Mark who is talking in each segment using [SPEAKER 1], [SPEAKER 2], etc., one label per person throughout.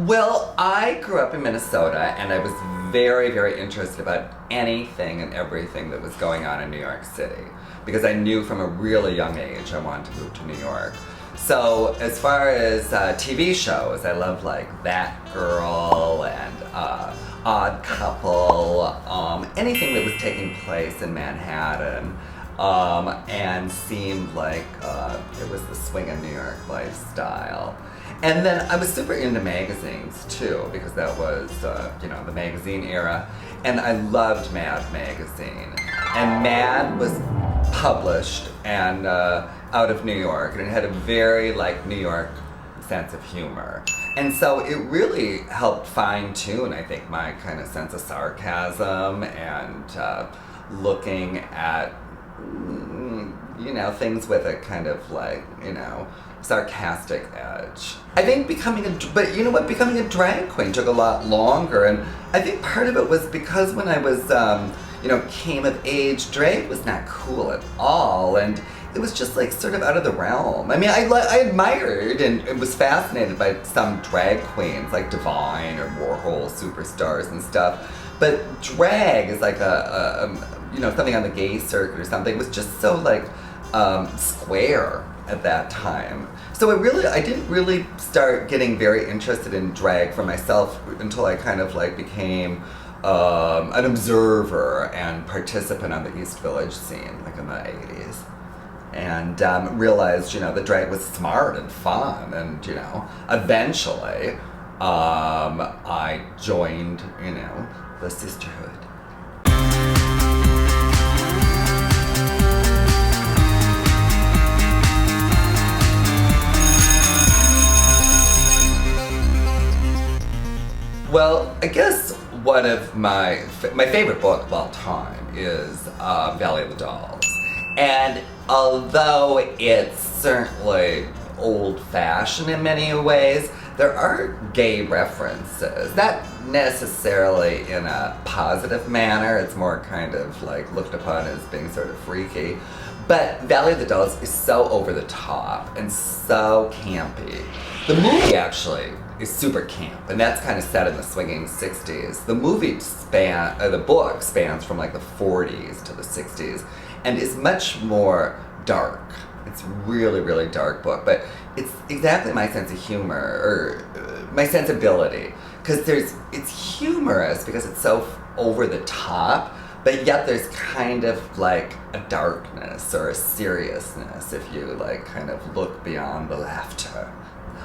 [SPEAKER 1] Well, I grew up in Minnesota, and I was very, very interested about anything and everything that was going on in New York City, because I knew from a really young age I wanted to move to New York. So as far as TV shows, I loved like That Girl and Odd Couple, anything that was taking place in Manhattan, and seemed like it was the swing of New York lifestyle. And then I was super into magazines too, because that was, the magazine era. And I loved Mad magazine. And Mad was published and out of New York, and it had a very New York sense of humor. And so it really helped fine-tune, I think, my kind of sense of sarcasm and looking at, things with a kind of sarcastic edge. I think becoming a drag queen took a lot longer, and I think part of it was because when I was, came of age, drag was not cool at all, and it was just sort of out of the realm. I mean, I admired and was fascinated by some drag queens like Divine or Warhol superstars and stuff, but drag is like something on the gay circuit or something. It was just so square at that time. So I didn't really start getting very interested in drag for myself until I kind of became an observer and participant on the East Village scene, in the 80s. And realized, that drag was smart and fun, and, eventually I joined, the sisterhood. Well, I guess one of my favorite book of all time is Valley of the Dolls. And although it's certainly old-fashioned in many ways, there are gay references. Not necessarily in a positive manner, it's more kind of looked upon as being sort of freaky. But Valley of the Dolls is so over the top and so campy. The movie actually is super camp, and that's kind of set in the swinging 60s. The book spans from the 40s to the 60s, and is much more dark. It's really, really dark book, but it's exactly my sense of humor, or my sensibility, because it's humorous because it's so over the top, but yet there's kind of a darkness or a seriousness if you kind of look beyond the laughter.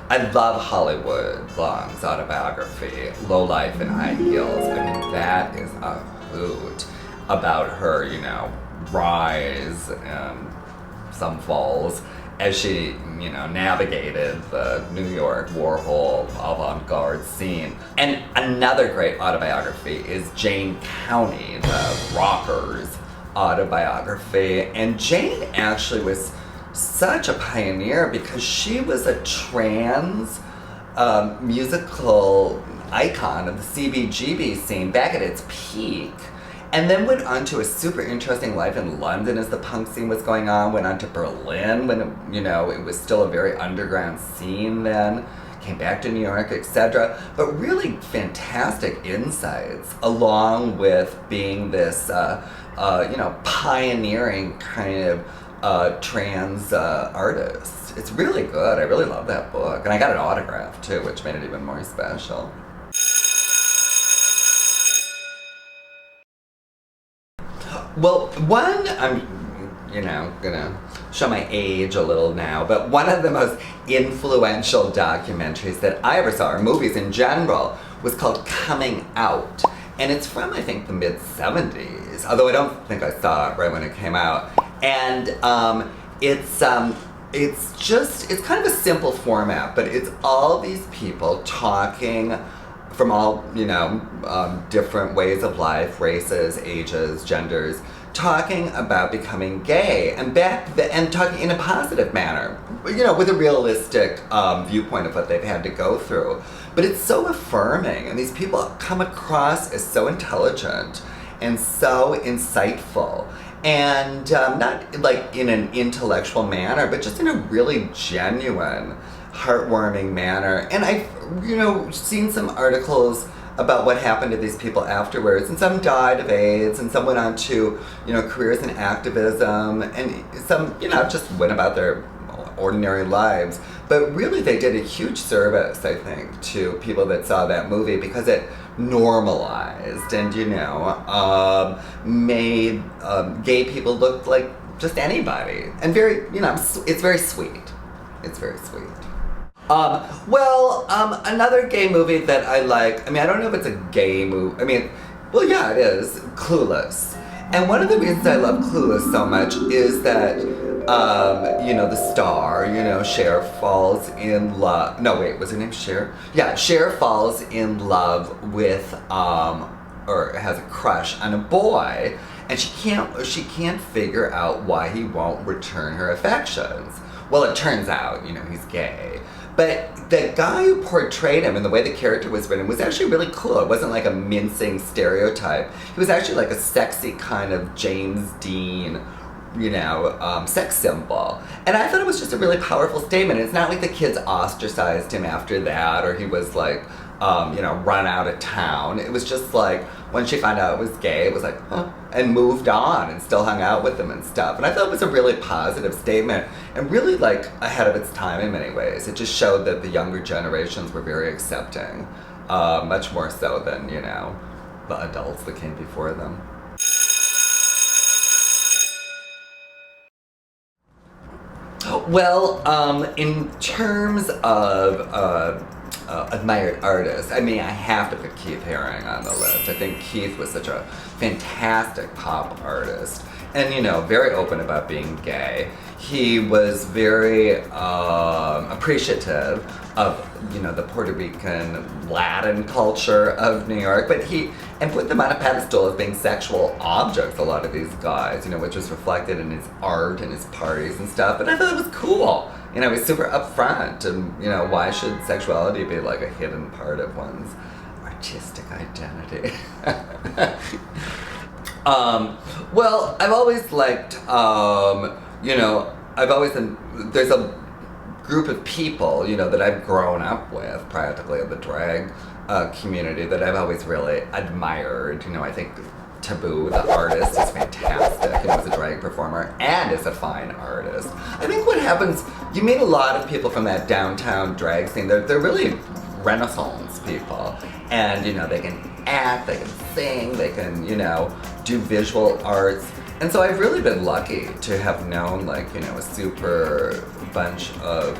[SPEAKER 1] I love Hollywood Blonde's autobiography, Low Life in High Heels. I mean, that is a hoot about her, rise and some falls as she, navigated the New York Warhol avant-garde scene. And another great autobiography is Jane County, the rockers' autobiography. And Jane actually was such a pioneer because she was a trans musical icon of the CBGB scene back at its peak, and then went on to a super interesting life in London as the punk scene was going on, went on to Berlin when it was still a very underground scene then, came back to New York, etc. But really fantastic insights, along with being this pioneering kind of trans artist. It's really good. I really love that book. And I got an autograph too, which made it even more special. Well, I'm gonna show my age a little now, but one of the most influential documentaries that I ever saw, or movies in general, was called Coming Out. And it's from, I think, the mid-70s, although I don't think I saw it right when it came out. And it's kind of a simple format, but it's all these people talking from all, different ways of life, races, ages, genders, talking about becoming gay, and talking in a positive manner, with a realistic viewpoint of what they've had to go through. But it's so affirming, and these people come across as so intelligent and so insightful. And not like in an intellectual manner, but just in a really genuine, heartwarming manner. And I've, seen some articles about what happened to these people afterwards, and some died of AIDS, and some went on to, careers in activism, and some, just went about their ordinary lives. But really they did a huge service, I think, to people that saw that movie, because it normalized and, made gay people look like just anybody. And very, it's very sweet. It's very sweet. Another gay movie that I like, I don't know if it's a gay movie, well, yeah, it is, Clueless. And one of the reasons I love Clueless so much is that, the star, Cher falls in love, no wait, was her name Cher? Yeah, Cher falls in love with, or has a crush on a boy, and she can't figure out why he won't return her affections. Well, it turns out, he's gay. But the guy who portrayed him and the way the character was written was actually really cool. It wasn't like a mincing stereotype. He was actually like a sexy kind of James Dean, sex symbol. And I thought it was just a really powerful statement. It's not like the kids ostracized him after that, or he was like, run out of town. It was just like, when she found out it was gay, it was like, huh, and moved on and still hung out with him and stuff. And I thought it was a really positive statement and really like ahead of its time in many ways. It just showed that the younger generations were very accepting, much more so than, the adults that came before them. Well, in terms of admired artists, I have to put Keith Haring on the list. I think Keith was such a fantastic pop artist and, very open about being gay. He was very appreciative of, the Puerto Rican Latin culture of New York, but and put them on a pedestal as being sexual objects, a lot of these guys, which was reflected in his art and his parties and stuff, and I thought it was cool. He was super upfront, and, why should sexuality be like a hidden part of one's artistic identity? Well, I've always liked, there's a group of people, that I've grown up with, practically in the drag community, that I've always really admired. I think Taboo, the artist, is fantastic, as a drag performer and is a fine artist. I think what happens, you meet a lot of people from that downtown drag scene. They're really Renaissance people, and they can act, they can sing, they can do visual arts. And so I've really been lucky to have known a super bunch of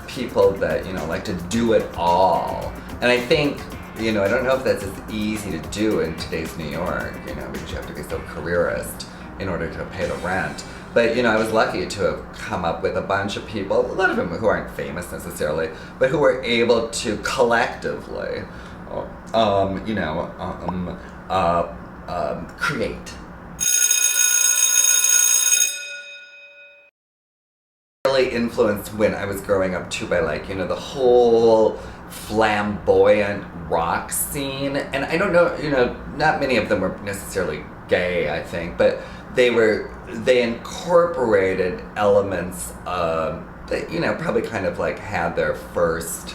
[SPEAKER 1] people that like to do it all. And I think I don't know if that's as easy to do in today's New York, because you have to be so careerist in order to pay the rent. But, I was lucky to have come up with a bunch of people, a lot of them who aren't famous necessarily, but who were able to collectively, create. Really influenced when I was growing up too by the whole flamboyant rock scene, and I don't know, not many of them were necessarily gay, I think, but they incorporated elements that probably kind of had their first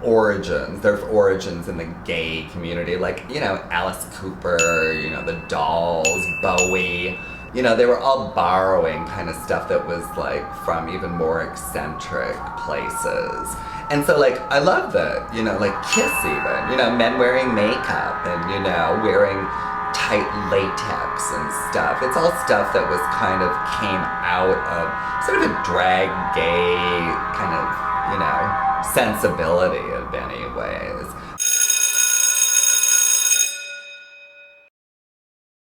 [SPEAKER 1] origins in the gay community, Alice Cooper, the Dolls, Bowie. They were all borrowing kind of stuff that was from even more eccentric places. And so I love that, Kiss even, men wearing makeup and, wearing tight latex and stuff. It's all stuff that was kind of came out of sort of a drag gay kind of, sensibility in many ways.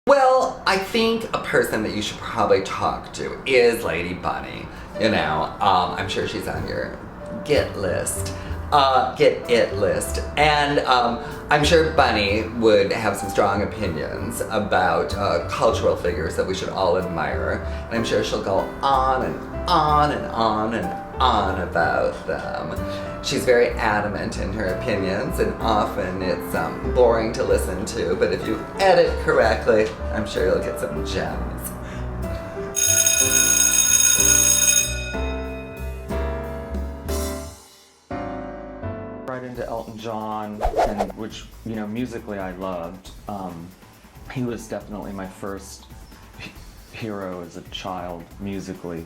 [SPEAKER 1] Well, I think a person that you should probably talk to is Lady Bunny. I'm sure she's on your get list. Get it list. And I'm sure Bunny would have some strong opinions about cultural figures that we should all admire. And I'm sure she'll go on and on and on and on about them. She's very adamant in her opinions, and often it's boring to listen to, but if you edit correctly, I'm sure you'll get some gems.
[SPEAKER 2] Right into Elton John, and which, you know, musically I loved. He was definitely my first hero as a child musically.